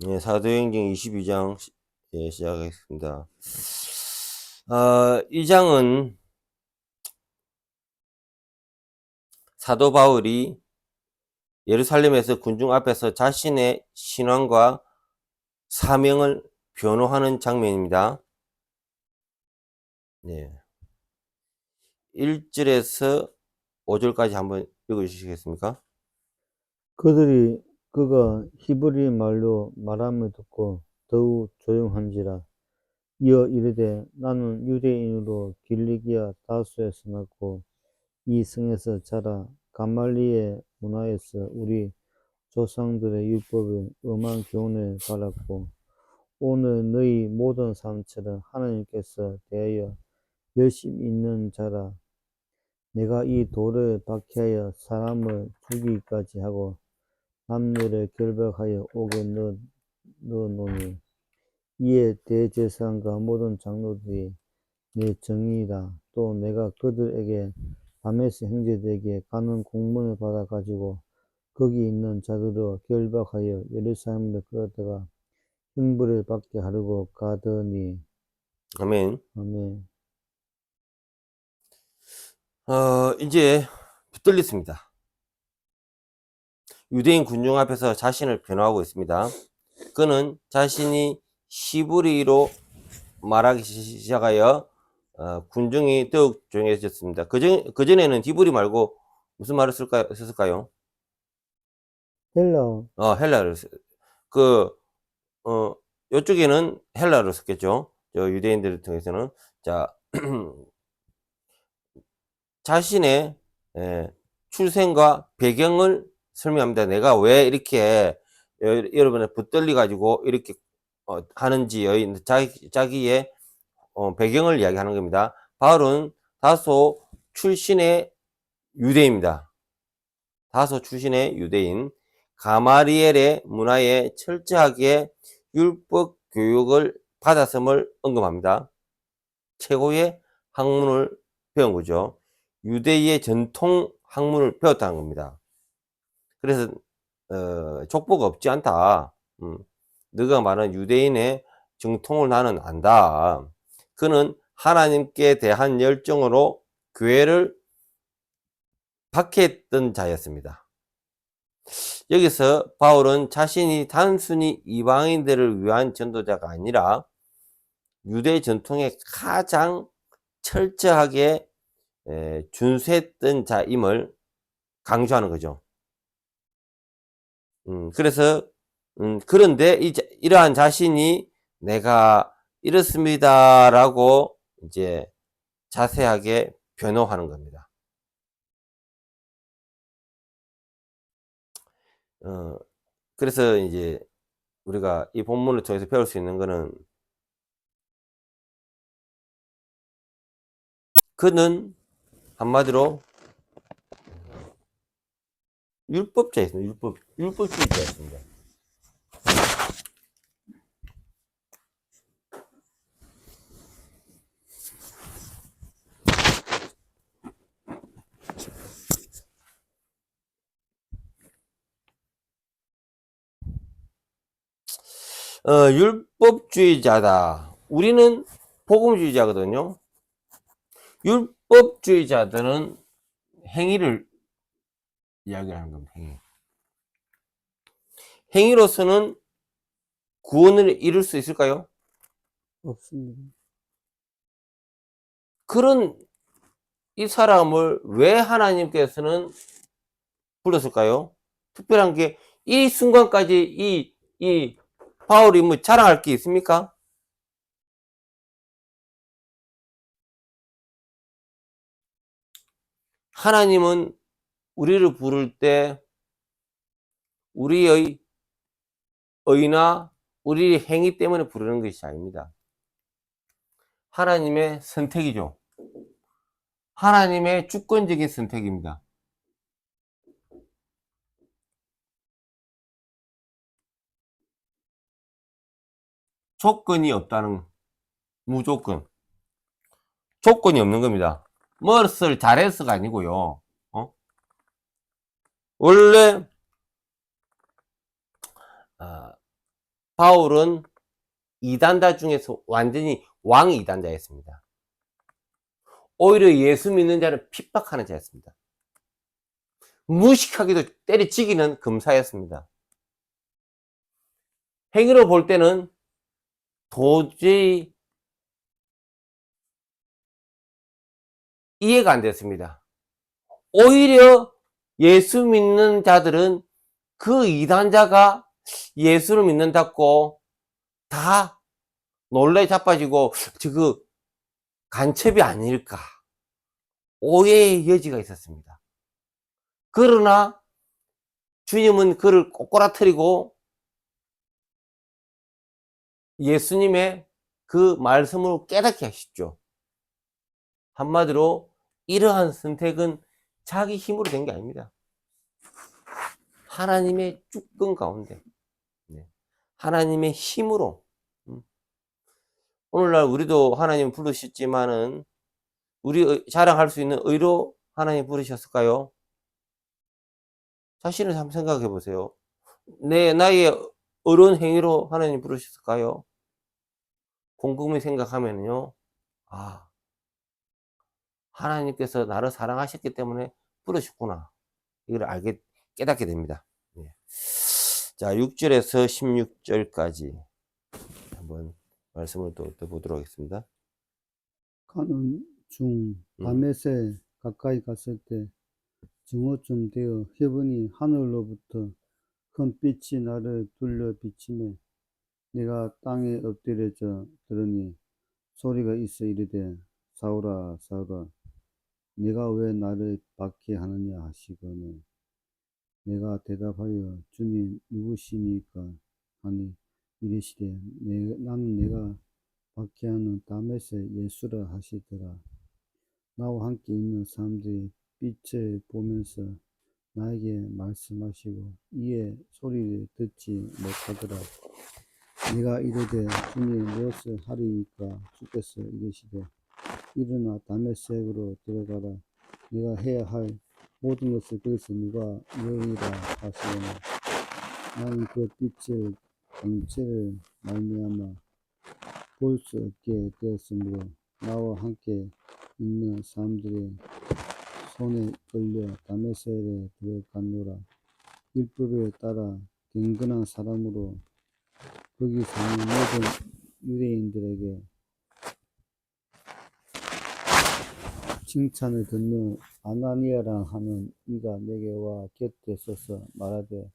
예, 사도행전 22장 시작하겠습니다. 이 장은 사도 바울이 예루살렘에서 군중 앞에서 자신의 신앙과 사명을 변호하는 장면입니다. 네. 1절에서 5절까지 한번 읽어주시겠습니까? 그가 히브리 말로 말함을 듣고 더욱 조용한지라. 이어 이르되 나는 유대인으로 길리기아 다소에서 났고 이 성에서 자라 가말리의 문화에서 우리 조상들의 율법을 엄한 교훈을 받았고 오늘 너희 모든 사람처럼 하나님께서 대하여 열심히 있는 자라. 내가 이 돌을 박해하여 사람을 죽이기까지 하고 남녀를 결박하여 옥에 넣어놓으니 이에 대제사장과 모든 장로들이 내 정의이다. 또 내가 그들에게 다메섹 형제들에게 가는 공문을 받아 가지고 거기 있는 자들을 결박하여 예루살렘으로 끌어다가 형벌을 받게 하려고 가더니. 아멘. 아멘. 이제 붙들렸습니다. 유대인 군중 앞에서 자신을 변호하고 있습니다. 그는 자신이 히브리로 말하기 시작하여 군중이 더욱 조용해졌습니다. 그전에는 히브리 말고 무슨 말을 썼을까요? 헬라. 헬라어를 요쪽에는 헬라어를 썼겠죠. 유대인들을 통해서는. 자, 자신의 출생과 배경을 설명합니다. 내가 왜 이렇게 여러분을 붙들려 가지고 이렇게 하는지 자기의 배경을 이야기하는 겁니다. 바울은 다소 출신의 유대인입니다. 다소 출신의 유대인, 가마리엘의 문화에 철저하게 율법 교육을 받았음을 언급합니다. 최고의 학문을 배운 거죠. 유대의 전통 학문을 배웠다는 겁니다. 그래서 족보가 없지 않다. 너가 말하는 유대인의 정통을 나는 안다. 그는 하나님께 대한 열정으로 교회를 박해했던 자였습니다. 여기서 바울은 자신이 단순히 이방인들을 위한 전도자가 아니라 유대 전통에 가장 철저하게 준수했던 자임을 강조하는 거죠. 그래서 그런데 이러한 자신이 내가 이렇습니다라고 이제 자세하게 변호하는 겁니다. 그래서 이제 우리가 이 본문을 통해서 배울 수 있는 거는, 그는 한마디로 율법자였습니다. 율법주의자였습니다. 율법주의자다. 우리는 복음주의자거든요. 율법주의자들은 행위를 이야기하는 겁니다. 행위로서는 구원을 이룰 수 있을까요? 없습니다. 그런 이 사람을 왜 하나님께서는 불렀을까요? 특별한 게 이 순간까지 이 바울이 뭐 자랑할 게 있습니까? 하나님은 우리를 부를 때 우리의 의나 우리의 행위 때문에 부르는 것이 아닙니다. 하나님의 선택이죠. 하나님의 주권적인 선택입니다. 조건이 없다는, 무조건. 조건이 없는 겁니다. 무엇을 잘해서가 아니고요. 원래 바울은 이단자 중에서 완전히 왕 이단자였습니다. 오히려 예수 믿는 자를 핍박하는 자였습니다. 무식하게도 때려치기는 금사였습니다. 행위로 볼 때는 도저히 이해가 안 됐습니다. 오히려 예수 믿는 자들은 그 이단자가 예수를 믿는다고 다 놀래 자빠지고 그 간첩이 아닐까 오해의 여지가 있었습니다. 그러나 주님은 그를 꼬꾸라뜨리고 예수님의 그 말씀을 깨닫게 하시죠. 한마디로 이러한 선택은 자기 힘으로 된 게 아닙니다. 하나님의 주권 가운데 하나님의 힘으로. 오늘날 우리도 하나님 부르셨지만은 우리 자랑할 수 있는 의로 하나님 부르셨을까요? 자신을 한번 생각해 보세요. 나의 어려운 행위로 하나님 부르셨을까요? 곰곰이 생각하면요, 하나님께서 나를 사랑하셨기 때문에 부르셨구나. 이걸 깨닫게 됩니다. 자, 6절에서 16절까지 한번 말씀을 또 보도록 하겠습니다. 가는 중 다메섹에 가까이 갔을 때 정오쯤 되어 헤븐이 하늘로부터 큰 빛이 나를 둘러 비치매 내가 땅에 엎드려져 들으니 소리가 있어 이르되 사울아 사울아 네가 왜 나를 박해하느냐 하시거늘 내가 대답하여 주님 누구시니까 하니 이르시되 나는 내가 박해하는 다메섹 예수라 하시더라. 나와 함께 있는 사람들이 빛을 보면서 나에게 말씀하시고 이에 소리를 듣지 못하더라. 네가 이르되 주님 무엇을 하리이까 주께서 이르시되 일어나 다메섹으로 들어가라. 네가 해야 할 모든 것을 거기서 누가 이루리라 하시오니 나는 그 빛의 광채를 말미암아 볼 수 없게 되었으므로 나와 함께 있는 사람들의 손에 끌려 다메섹에 들어갔노라. 율법에 따라 경건한 사람으로 거기 사는 모든 유대인들에게 칭찬을 듣는 아나니아라 하는 이가 내게 와 곁에 서서 말하되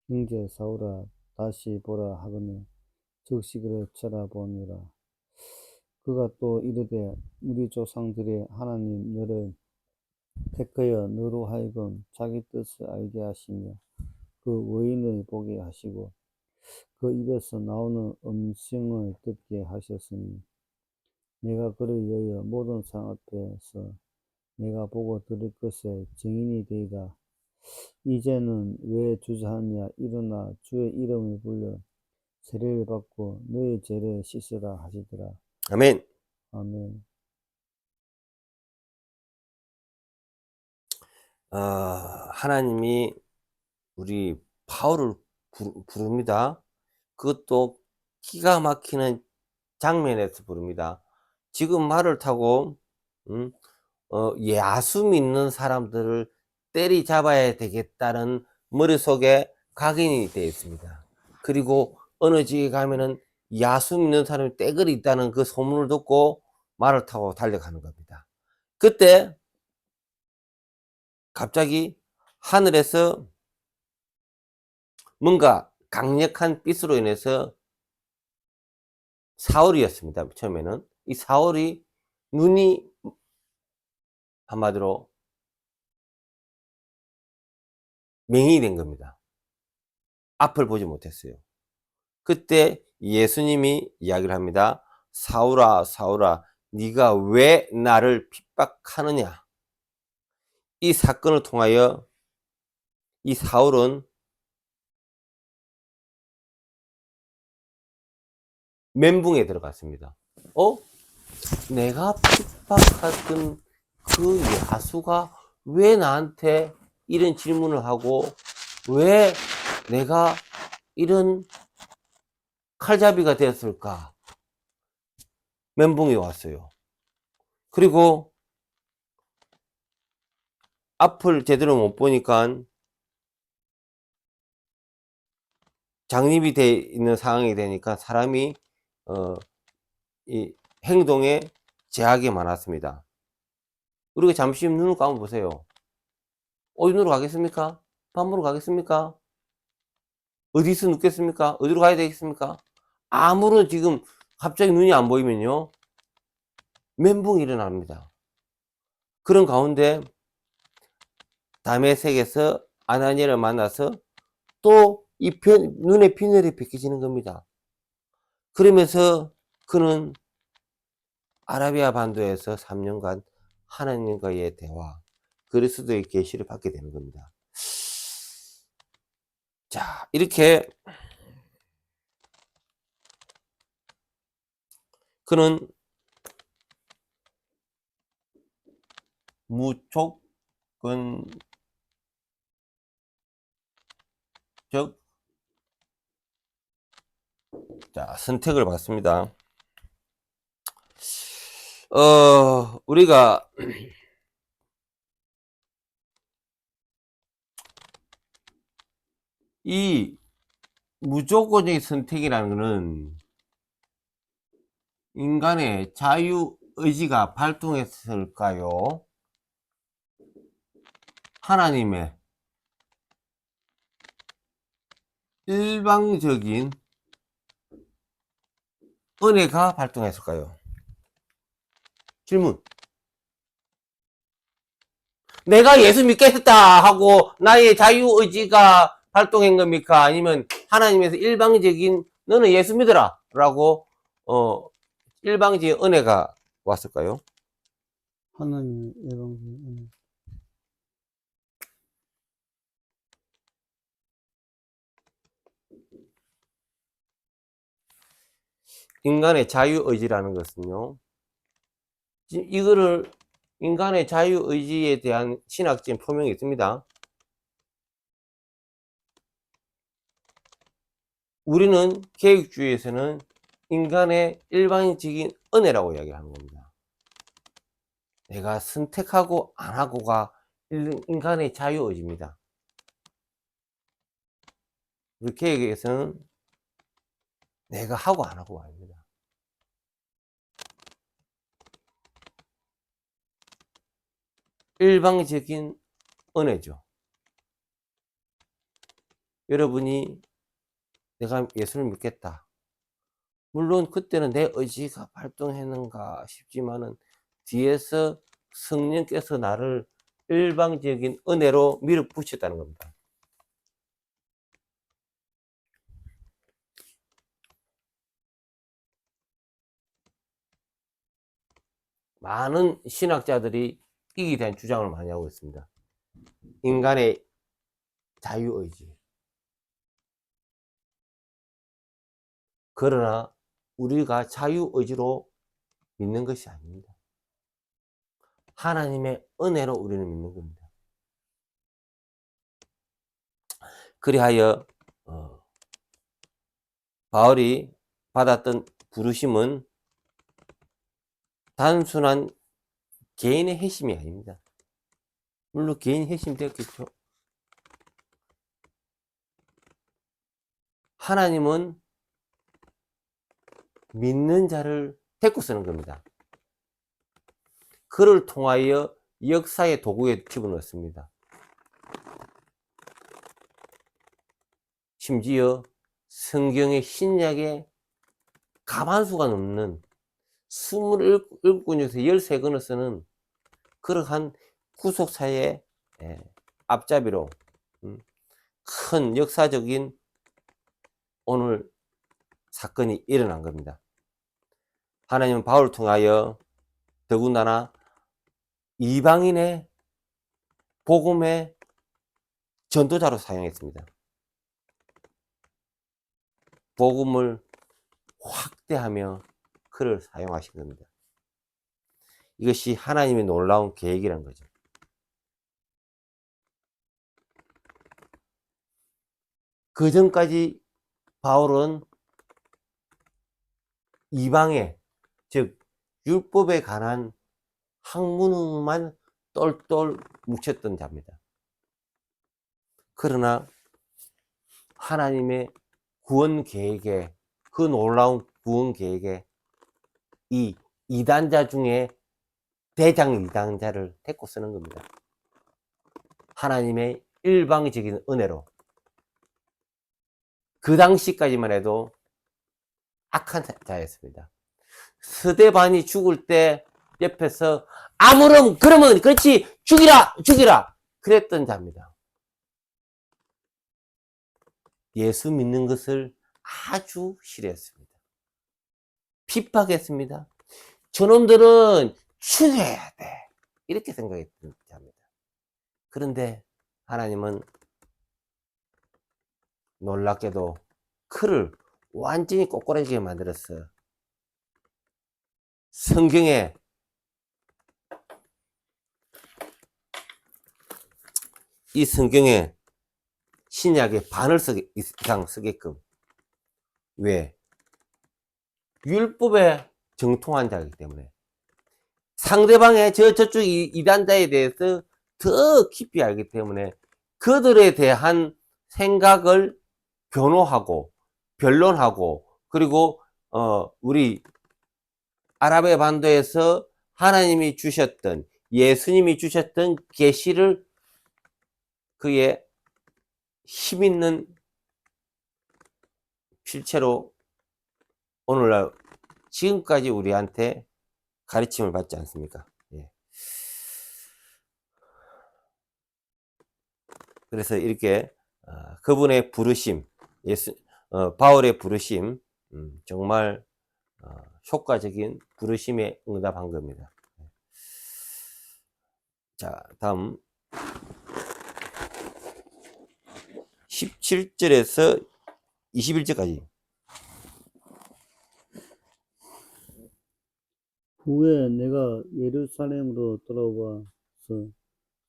형제 사울아 다시 보라 하거늘 즉시 그를 쳐다보니라. 그가 또 이르되 우리 조상들의 하나님 너를 택하여 너로 하여금 자기 뜻을 알게 하시며 그 의인을 보게 하시고 그 입에서 나오는 음성을 듣게 하셨으니 내가 그를 위하여 모든 사람 앞에서 내가 보고 들을 것에 증인이 되이다. 이제는 왜 주저하냐 일어나 주의 이름을 불러 세례를 받고 너의 죄를 씻으라 하시더라. 아멘. 아멘. 하나님이 우리 바울을 부릅니다. 그것도 기가 막히는 장면에서 부릅니다. 지금 말을 타고 야수 믿는 사람들을 때리잡아야 되겠다는 머릿속에 각인이 되어 있습니다. 그리고 어느 지에 가면은 야수 믿는 사람이 떼거리 있다는 그 소문을 듣고 말을 타고 달려가는 겁니다. 그때 갑자기 하늘에서 뭔가 강력한 빛으로 인해서 사울이었습니다. 처음에는 이 사울이 눈이 한마디로 맹이 된 겁니다. 앞을 보지 못했어요. 그때 예수님이 이야기를 합니다. 사울아 사울아 네가 왜 나를 핍박하느냐. 이 사건을 통하여 이 사울은 멘붕에 들어갔습니다. 내가 핍박하던 그 야수가 왜 나한테 이런 질문을 하고 왜 내가 이런 칼잡이가 되었을까? 멘붕이 왔어요. 그리고 앞을 제대로 못 보니까 장립이 돼 있는 상황이 되니까 사람이 이 행동에 제약이 많았습니다. 우리가 잠시 눈을 감아 보세요. 어디로 가겠습니까? 밥 먹으러 가겠습니까? 어디서 눕겠습니까? 어디로 가야 되겠습니까? 아무런 지금 갑자기 눈이 안 보이면요, 멘붕이 일어납니다. 그런 가운데 다메섹에서 아나니아를 만나서 또 이 눈의 비늘이 벗겨지는 겁니다. 그러면서 그는 아라비아 반도에서 3년간 하나님과의 대화, 그리스도의 계시를 받게 되는 겁니다. 자, 이렇게 그는 무조건적 선택을 받습니다. 우리가 이 무조건적인 선택이라는 것은 인간의 자유의지가 발동했을까요? 하나님의 일방적인 은혜가 발동했을까요? 질문. 내가 예수 믿겠다 하고 나의 자유의지가 발동한 겁니까? 아니면 하나님에서 일방적인 너는 예수 믿어라 라고 일방적인 은혜가 왔을까요? 하나님의 일방적인 인간의 자유의지라는 것은요, 이거를 인간의 자유의지에 대한 신학적인 표명이 있습니다. 우리는 계획주의에서는 인간의 일반적인 은혜라고 이야기하는 겁니다. 내가 선택하고 안 하고가 인간의 자유의지입니다. 우리 계획에서는 내가 하고 안 하고가 아닙니다. 일방적인 은혜죠. 여러분이 내가 예수를 믿겠다. 물론 그때는 내 의지가 발동했는가 싶지만은 뒤에서 성령께서 나를 일방적인 은혜로 밀어붙였다는 겁니다. 많은 신학자들이 이에 대한 주장을 많이 하고 있습니다. 인간의 자유의지. 그러나 우리가 자유의지로 믿는 것이 아닙니다. 하나님의 은혜로 우리는 믿는 겁니다. 그리하여 바울이 받았던 부르심은 단순한 개인의 핵심이 아닙니다. 물론 개인이 핵심이 되었겠죠. 하나님은 믿는 자를 데리고 쓰는 겁니다. 그를 통하여 역사의 도구에 집어넣습니다. 심지어 성경의 신약에 가만수가 넘는 27권에서 13권을 쓰는 그러한 구속사의 앞잡이로 큰 역사적인 오늘 사건이 일어난 겁니다. 하나님은 바울을 통하여 더군다나 이방인의 복음의 전도자로 사용했습니다. 복음을 확대하며 그를 사용하신 겁니다. 이것이 하나님의 놀라운 계획이란 거죠. 그 전까지 바울은 이방에, 즉 율법에 관한 학문만 똘똘 뭉쳤던 자입니다. 그러나 하나님의 구원 계획에, 그 놀라운 구원 계획에 이 이단자 중에 대장 이단자를 데리고 쓰는 겁니다. 하나님의 일방적인 은혜로. 그 당시까지만 해도 악한 자였습니다. 스데반이 죽을 때 옆에서 아무런, 그러면 그렇지, 죽이라 죽이라 그랬던 자입니다. 예수 믿는 것을 아주 싫어했습니다. 핍박했습니다. 저놈들은 죽여야 돼, 이렇게 생각했던 자입니다. 그런데 하나님은 놀랍게도 그를 완전히 꼬꾸라지게 만들었어요. 성경에 이 성경에 신약의 반을 이상 쓰게끔. 왜? 율법에 정통한 자이기 때문에 상대방의 저쪽 이단자에 대해서 더 깊이 알기 때문에 그들에 대한 생각을 변호하고 변론하고, 그리고 우리 아랍의 반도에서 하나님이 주셨던, 예수님이 주셨던 계시를 그의 힘있는 실체로 오늘날 지금까지 우리한테 가르침을 받지 않습니까? 예. 그래서 이렇게 그분의 부르심, 바울의 부르심, 정말 효과적인 부르심에 응답한 겁니다. 자, 다음 17절에서 21절까지. 후에 내가 예루살렘으로 돌아와서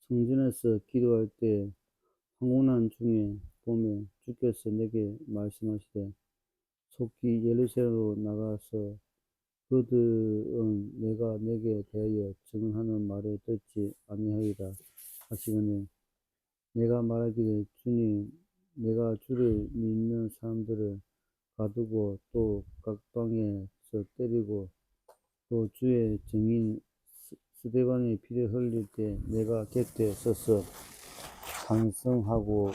성전에서 기도할 때 황혼한 중에 보매 주께서 내게 말씀하시되 속히 예루살렘으로 나가서 그들은 내가 내게 대하여 증언하는 말을 듣지 아니하리라 하시거늘 내가 말하기를 주님 내가 주를 믿는 사람들을 가두고 또 각방에서 때리고 또 주의 증인 스데반의 피를 흘릴 때 내가 곁에 서서 찬성하고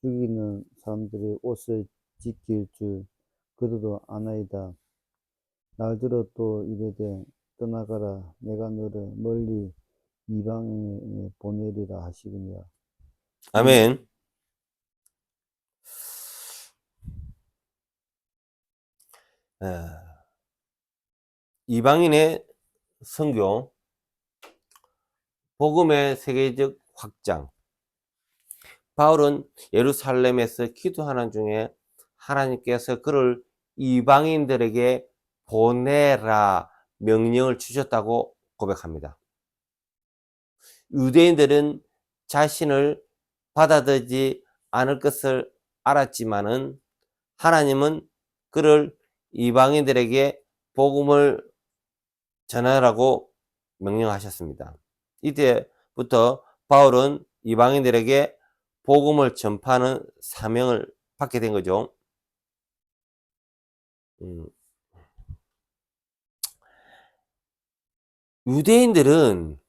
죽이는 사람들의 옷을 지킬 줄 그들도 아나이다. 날들어 또 이르되 떠나가라 내가 너를 멀리 이방에 보내리라 하시거니와. 아멘. 이방인의 선교, 복음의 세계적 확장. 바울은 예루살렘에서 기도하는 중에 하나님께서 그를 이방인들에게 보내라 명령을 주셨다고 고백합니다. 유대인들은 자신을 받아들이지 않을 것을 알았지만은 하나님은 그를 이방인들에게 복음을 전하라고 명령하셨습니다. 이때부터 바울은 이방인들에게 복음을 전파하는 사명을 받게 된 거죠. 유대인들은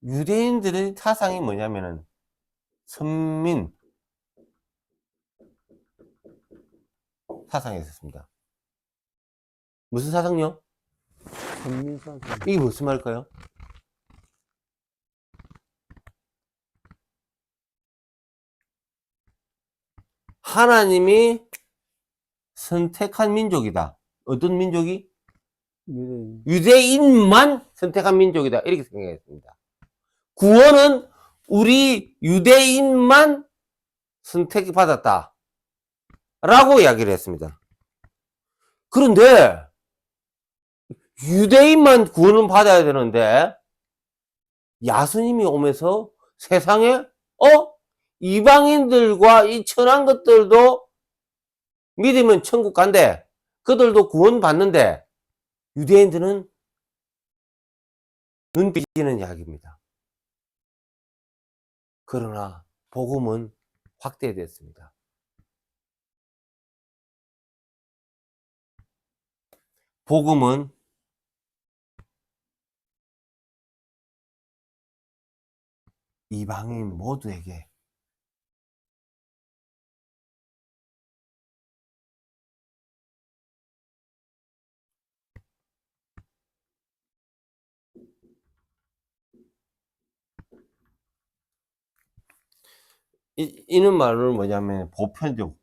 유대인들의 사상이 뭐냐면은 선민 사상이 있었습니다. 무슨 사상요? 선민사상. 이게 무슨 말일까요? 하나님이 선택한 민족이다. 어떤 민족이? 유대인. 유대인만 선택한 민족이다. 이렇게 생각했습니다. 구원은 우리 유대인만 선택받았다. 라고 이야기를 했습니다. 그런데 유대인만 구원을 받아야 되는데 야수님이 오면서 세상에 이방인들과 이 천한 것들도 믿으면 천국 간대. 그들도 구원 받는데 유대인들은 눈 삐지는 이야기입니다. 그러나 복음은 확대됐습니다. 복음은 이방인 모두에게 이는 말은 뭐냐면 보편적.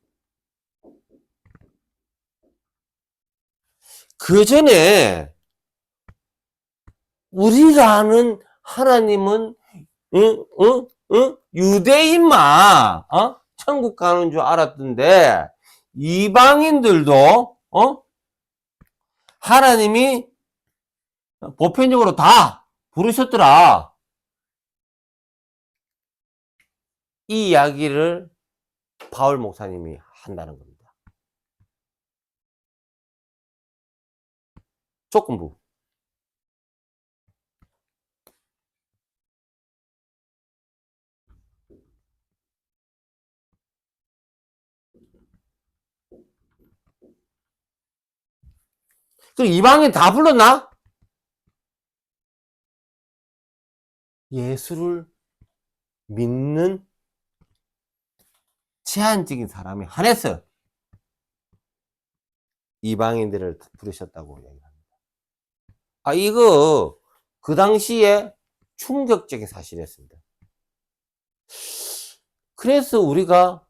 그 전에 우리가 는 하나님은 유대인만 천국 가는 줄 알았던데 이방인들도 하나님이 보편적으로 다 부르셨더라. 이 이야기를 바울 목사님이 한다는 겁니다. 조건부. 그럼 이방인 다 불렀나? 예수를 믿는 제한적인 사람이 한해서 이방인들을 부르셨다고 얘기합니다. 이거 그 당시에 충격적인 사실이었습니다. 그래서 우리가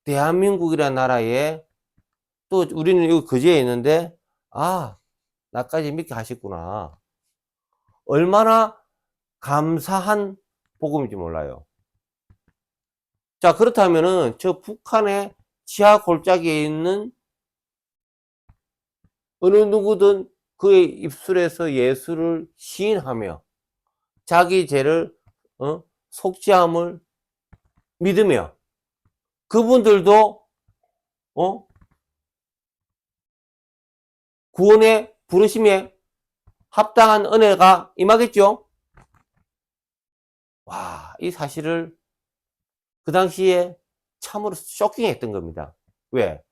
대한민국이라는 나라에 또 우리는 이거 거제에 있는데 나까지 믿게 하셨구나. 얼마나 감사한 복음인지 몰라요. 자, 그렇다면은 저 북한의 지하 골짜기에 있는 어느 누구든 그의 입술에서 예수를 시인하며 자기 죄를 속죄함을 믿으며 그분들도 구원의 부르심에 합당한 은혜가 임하겠죠. 와, 이 사실을 그 당시에 참으로 쇼킹했던 겁니다. 왜?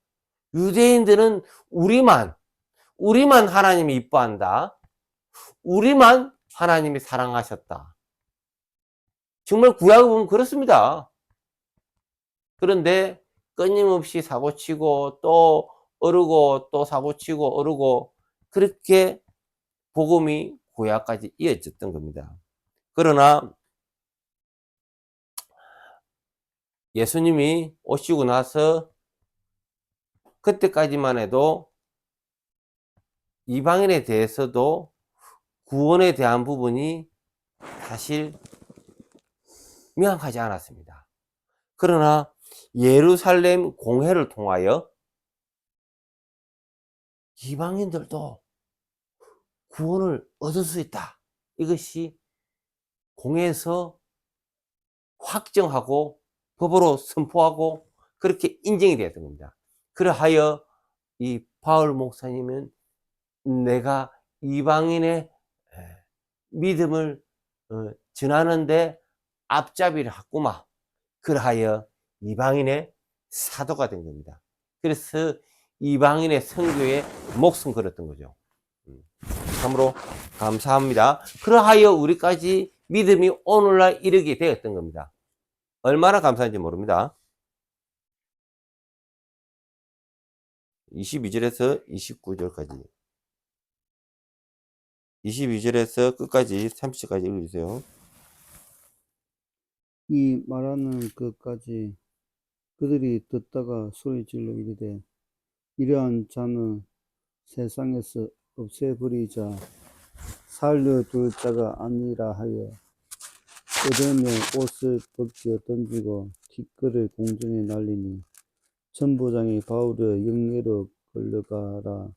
유대인들은 우리만 하나님이 이뻐한다. 우리만 하나님이 사랑하셨다. 정말 구약을 보면 그렇습니다. 그런데 끊임없이 사고치고 또 어르고 또 사고치고 어르고 그렇게 복음이 구약까지 이어졌던 겁니다. 그러나 예수님이 오시고 나서 그때까지만 해도 이방인에 대해서도 구원에 대한 부분이 사실 명확하지 않았습니다. 그러나 예루살렘 공회를 통하여 이방인들도 구원을 얻을 수 있다. 이것이 공회에서 확정하고 법으로 선포하고 그렇게 인정이 되었던 겁니다. 그러하여 이 바울 목사님은 내가 이방인의 믿음을 전하는데 앞잡이를 했구만. 그러하여 이방인의 사도가 된 겁니다. 그래서 이방인의 선교에 목숨 걸었던 거죠. 참으로 감사합니다. 그러하여 우리까지 믿음이 오늘날 이르게 되었던 겁니다. 얼마나 감사한지 모릅니다. 22절에서 29절까지 22절에서 끝까지 30절까지 읽어주세요. 이 말하는 것까지 그들이 듣다가 소리질러 이르되 이러한 자는 세상에서 없애버리자 살려둘 자가 아니라 하여 뜯으며 옷을 벗겨 던지고 티끌을 공중에 날리니 천부장이 바울을 영예로 끌려가라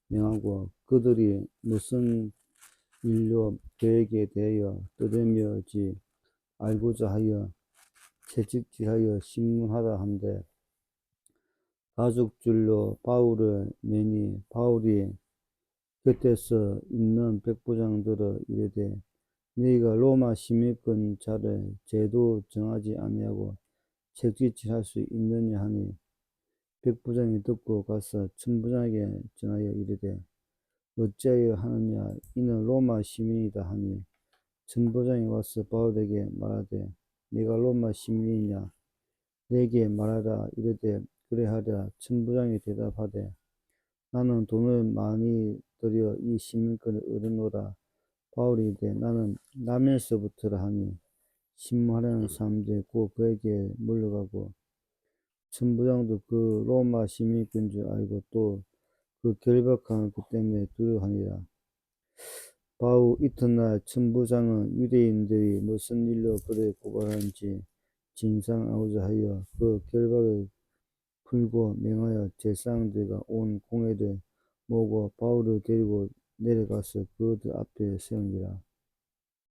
명하고 그들이 무슨 일로 그에게 대하여 뜯으며지 알고자 하여 채찍질하여 신문하라 한데 가죽줄로 바울을 매니 바울이 곁에서 있는 백부장들을 이르되 너희가 로마 시민권 자를 제도 정하지 아니하고 채찍질할 수 있느냐 하니 백부장이 듣고 가서 천부장에게 전하여 이르되 어찌하여 하느냐 이는 로마 시민이다 하니 천부장이 와서 바울에게 말하되 네가 로마 시민이냐 내게 말하라 이르되 그래하랴. 천부장이 대답하되 나는 돈을 많이 들여 이 시민권을 얻어노라. 바울이 이르되 나는 남에서부터라 하니 신문하려는 사람들이 곧 그에게 몰려가고 천부장도 그 로마 시민권인 줄 알고 또 그 결박하는 그 때문에 두려워하니라. 바울 이튿날 천부장은 유대인들이 무슨 일로 그를 고발하는지 진상하고자 하여 그 결박을 풀고 명하여 제사장들과 온 공회를 모으고 바울을 데리고 내려가서 그들 앞에 세우니라.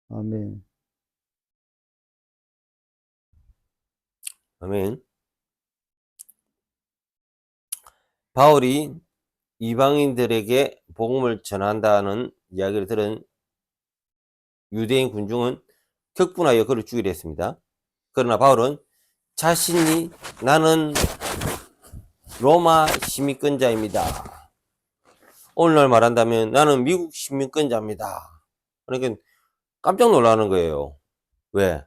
아멘. 아멘. 바울이 이방인들에게 복음을 전한다는 이야기를 들은 유대인 군중은 격분하여 그를 죽이려 했습니다. 그러나 바울은 자신이 나는 로마 시민권자입니다. 오늘날 말한다면 나는 미국 시민권자입니다. 그러니까 깜짝 놀라는 거예요. 왜?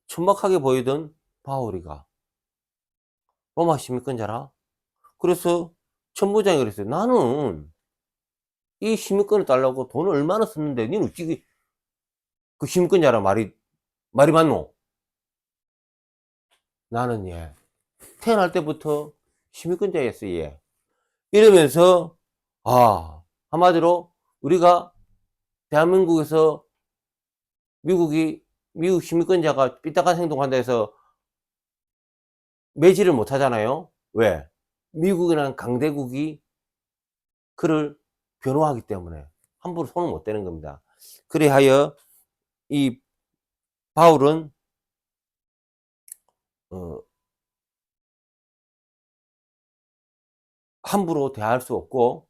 천박하게 보이던 바울이가 로마 시민권자라? 그래서 천부장이 그랬어요. 나는 이 시민권을 달라고 돈을 얼마나 썼는데 니는 어찌 그 시민권자라 말이 맞노? 나는 태어날 때부터 시민권자였어 얘. 이러면서 한마디로 우리가 대한민국에서 미국 시민권자가 삐딱한 행동한다 해서 매질을 못 하잖아요. 왜? 미국이라는 강대국이 그를 변호하기 때문에 함부로 손을 못 대는 겁니다. 그리하여 이 바울은 함부로 대할 수 없고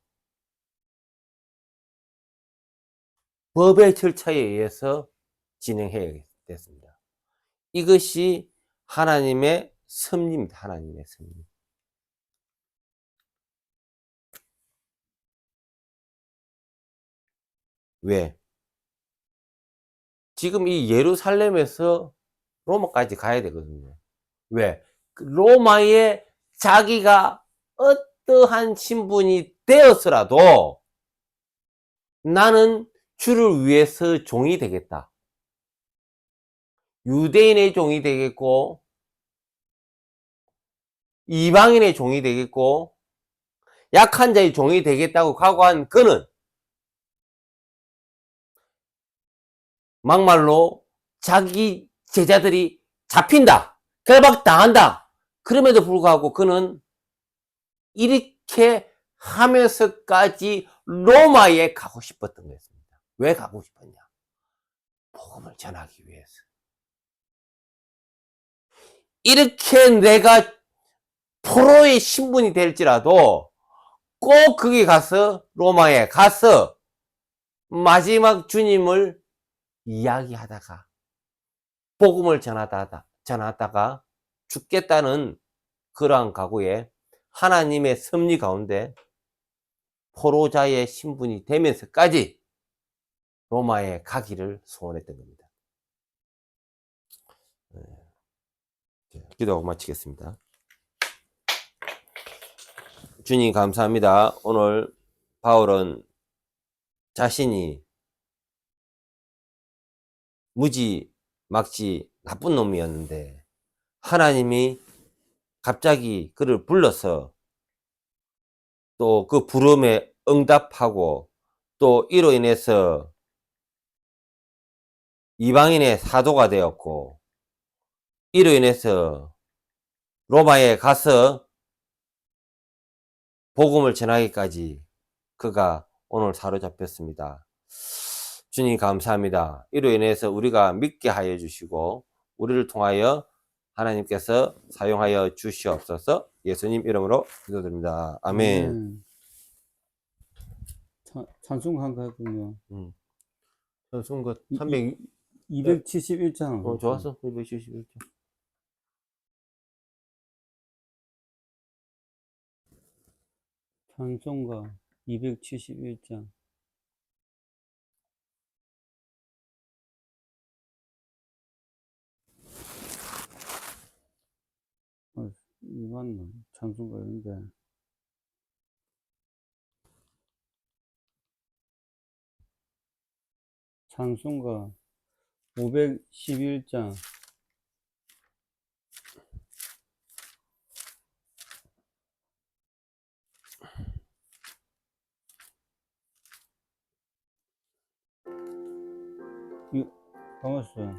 법의 절차에 의해서 진행해야 됐습니다. 이것이 하나님의 섭리입니다. 하나님의 섭리. 왜? 지금 이 예루살렘에서 로마까지 가야 되거든요. 왜? 로마에 자기가 어떠한 신분이 되었으라도 나는 주를 위해서 종이 되겠다. 유대인의 종이 되겠고 이방인의 종이 되겠고 약한 자의 종이 되겠다고 각오한 그는 막말로 자기 제자들이 잡힌다, 결박당한다. 그럼에도 불구하고 그는 이렇게 하면서까지 로마에 가고 싶었던 것입니다. 왜 가고 싶었냐? 복음을 전하기 위해서. 이렇게 내가 포로의 신분이 될지라도 꼭 거기 가서 로마에 가서 마지막 주님을 이야기하다가 복음을 전하다가 죽겠다는 그러한 각오에 하나님의 섭리 가운데 포로자의 신분이 되면서까지 로마에 가기를 소원했던 겁니다. 기도하고 마치겠습니다. 주님 감사합니다. 오늘 바울은 자신이 무지 막지 나쁜 놈이었는데 하나님이 갑자기 그를 불러서 또 그 부름에 응답하고 또 이로 인해서 이방인의 사도가 되었고 이로 인해서 로마에 가서 복음을 전하기까지 그가 오늘 사로잡혔습니다. 주님 감사합니다. 이로 인해서 우리가 믿게 하여 주시고 우리를 통하여 하나님께서 사용하여 주시옵소서. 예수님 이름으로 기도드립니다. 아멘. 아멘. 찬송하거든요. 순거 이- 300 271장. 좋았어. 271점. 찬송가 271장. 이 맞나? 찬송가 있는데. 찬송가 511장. 가만있어.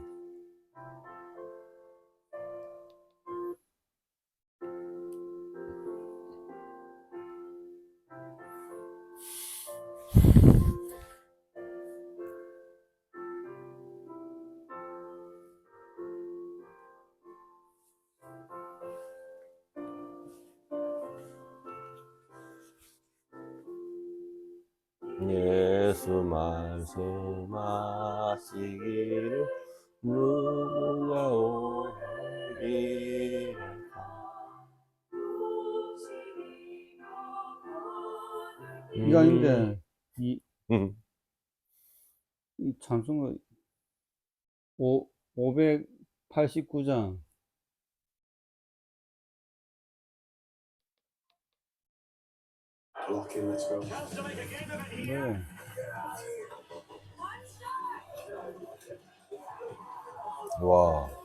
예수 말씀하시기를 누구가 오리라. 이거 아닌데, 이 음. 찬송가 589장. Okay, let's go. 네. 와.